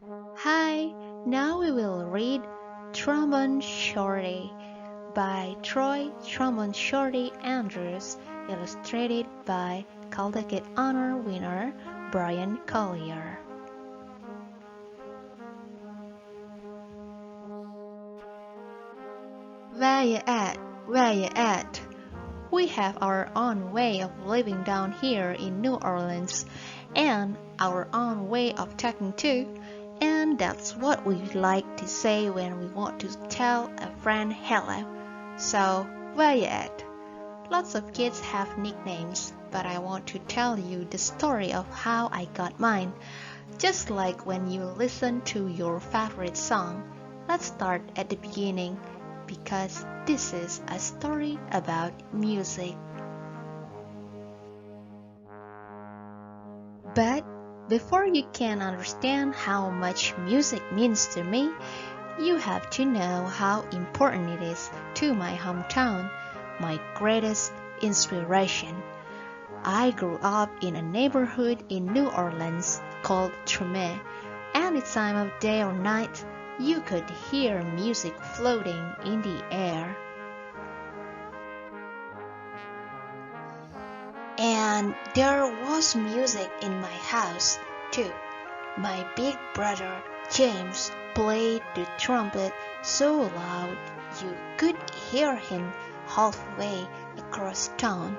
Hi, now we will read Trombone Shorty by Trombone Shorty Andrews, illustrated by Caldecott Honor winner Bryan Collier. Where you at? Where you at? We have our own way of living down here in New Orleans, and our own way of talking too. And that's what we like to say when we want to tell a friend hello. So, where you at? Lots of kids have nicknames, but I want to tell you the story of how I got mine. Just like when you listen to your favorite song, let's start at the beginning because this is a story about music. But before you can understand how much music means to me, you have to know how important it is to my hometown, my greatest inspiration. I grew up in a neighborhood in New Orleans called Trombone. Any time of day or night, you could hear music floating in the air. And there was music in my house, too. My big brother, James, played the trumpet so loud you could hear him halfway across town.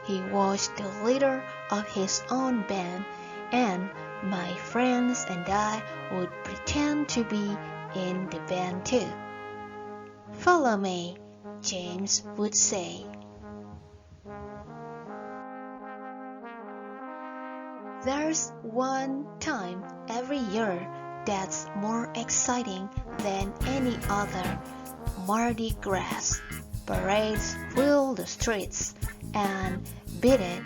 He was the leader of his own band, and my friends and I would pretend to be in the band too. "Follow me," James would say. There's one time every year that's more exciting than any other: Mardi Gras. Parades fill the streets, and beaded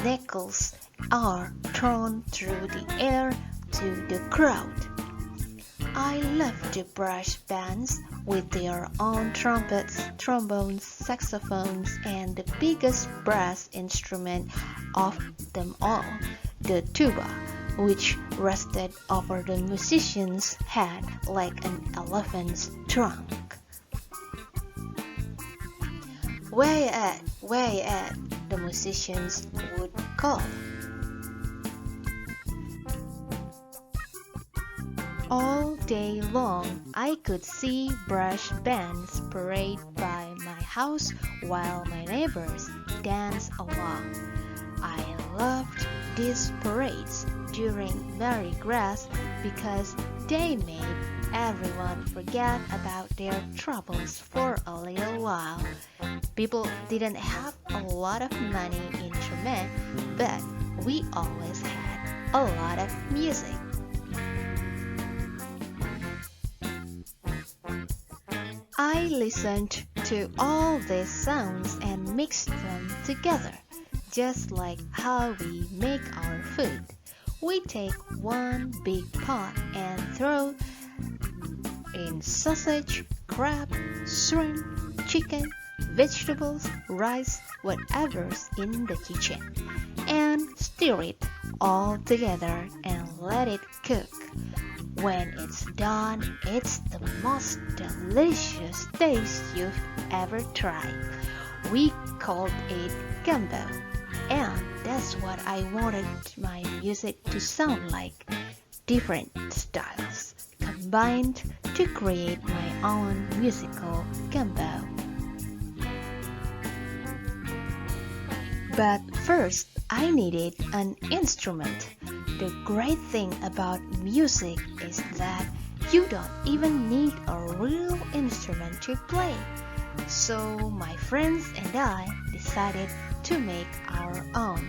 necklaces are thrown through the air to the crowd. I love the brass bands with their own trumpets, trombones, saxophones, and the biggest brass instrument of them all, the tuba, which rested over the musician's head like an elephant's trunk. "Where you at? Where you at?" the musicians would call. All day long, I could see brass bands parade by my house while my neighbors danced along. I loved these parades during Mardi Gras because they made everyone forget about their troubles for a little while. People didn't have a lot of money in Trombone, but we always had a lot of music. I listened to all these sounds and mixed them together, just like how we make our food. We take one big pot and throw in sausage, crab, shrimp, chicken, vegetables, rice, whatever's in the kitchen, and stir it all together and let it cook. When it's done, it's the most delicious taste you've ever tried. We called it gumbo, and that's what I wanted my music to sound like. Different styles combined to create my own musical gumbo. But first, I needed an instrument. The great thing about music is that you don't even need a real instrument to play. So my friends and I decided to make our own.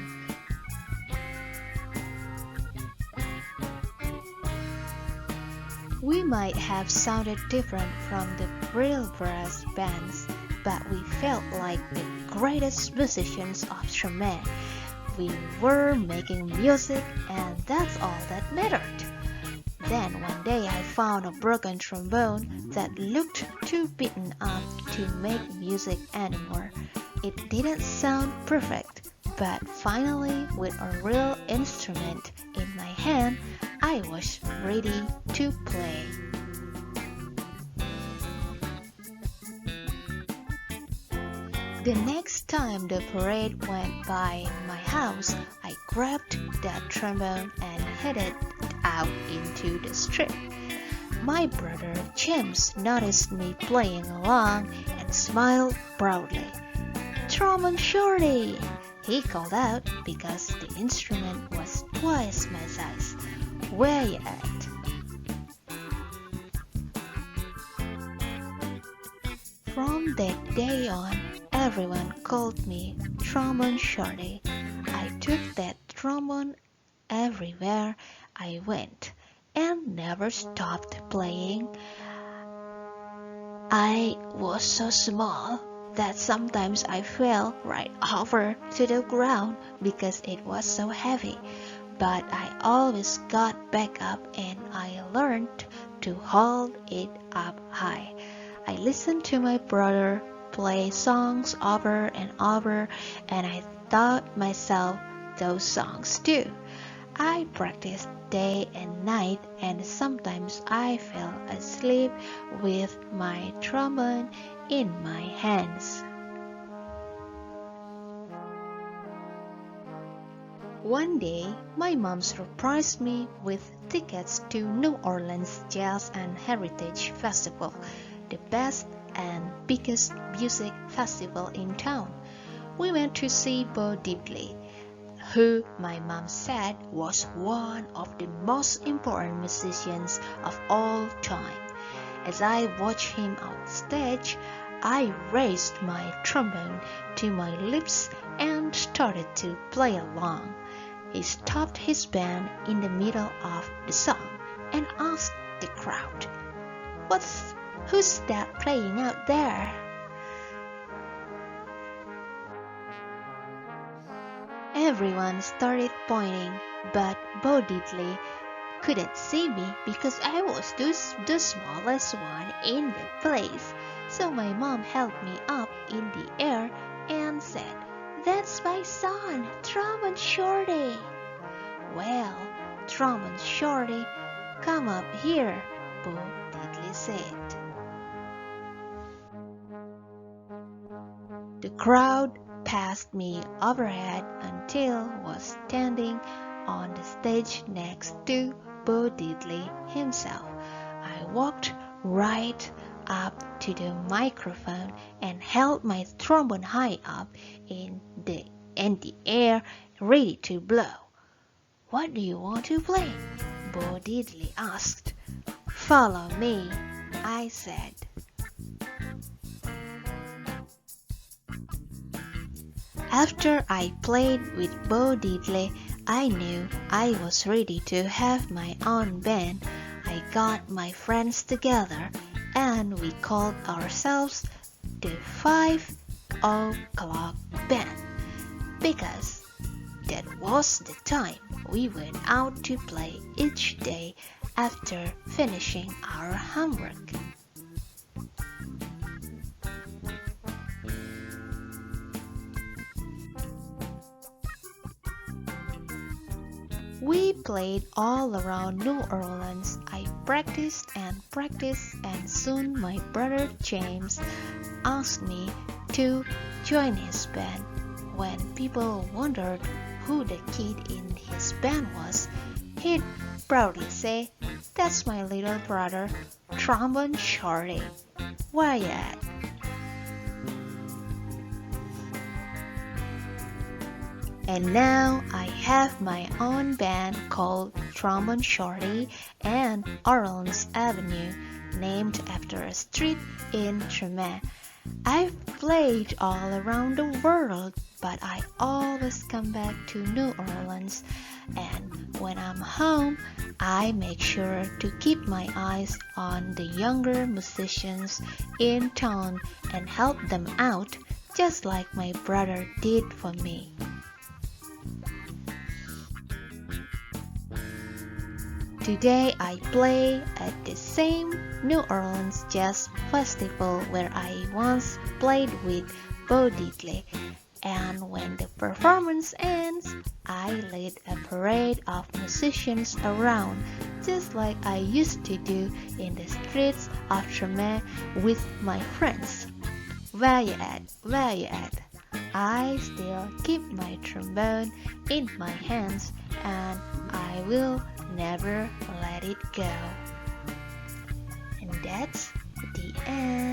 We might have sounded different from the real brass bands, but we felt like the greatest musicians of Trombone. We were making music, and that's all that mattered. Then one day I found a broken trombone that looked too beaten up to make music anymore. It didn't sound perfect, but finally, with a real instrument in my hand, I was ready to play. The next time the parade went by my house, I grabbed that trombone and headed out into the street. My brother James noticed me playing along and smiled proudly. "Trombone Shorty!" he called out because the instrument was twice my size. "Where you at?" From that day on, everyone called me Trombone Shorty. I took that trombone everywhere I went and never stopped playing. I was so small that sometimes I fell right over to the ground because it was so heavy, but I always got back up and I learned to hold it up high. I listened to my brother play songs over and over, and I taught myself those songs too. I practiced day and night, and sometimes I fell asleep with my trombone in my hands. One day, my mom surprised me with tickets to New Orleans Jazz and Heritage Festival, the best and biggest music festival in town. We went to see Bo Diddley, who my mom said was one of the most important musicians of all time. As I watched him on stage, I raised my trombone to my lips and started to play along. He stopped his band in the middle of the song and asked the crowd, "Who's that playing out there?" Everyone started pointing, but Bo Diddley couldn't see me because I was the smallest one in the place. So my mom held me up in the air and said, "That's my son, Trombone Shorty." "Well, Trombone Shorty, come up here," Bo Diddley said. The crowd passed me overhead until I was standing on the stage next to Bo Diddley himself. I walked right up to the microphone and held my trombone high up in the air, ready to blow. "What do you want to play?" Bo Diddley asked. "Follow me," I said. After I played with Bo Diddley, I knew I was ready to have my own band. I got my friends together and we called ourselves the 5 O'Clock Band because that was the time we went out to play each day after finishing our homework. We played all around New Orleans. I practiced and soon my brother James asked me to join his band. When people wondered who the kid in his band was, he'd proudly say, "That's my little brother, Trombone Shorty. Where you at?" And now I have my own band called Trombone Shorty and Orleans Avenue, named after a street in Tremé. I've played all around the world, but I always come back to New Orleans, and when I'm home, I make sure to keep my eyes on the younger musicians in town and help them out, just like my brother did for me. Today I play at the same New Orleans Jazz Festival where I once played with Bo Diddley, And when the performance ends, I lead a parade of musicians around, just like I used to do in the streets of Trombone with my friends. Where you at? Where you at? I still keep my trombone in my hands and I will never let it go. And that's the end.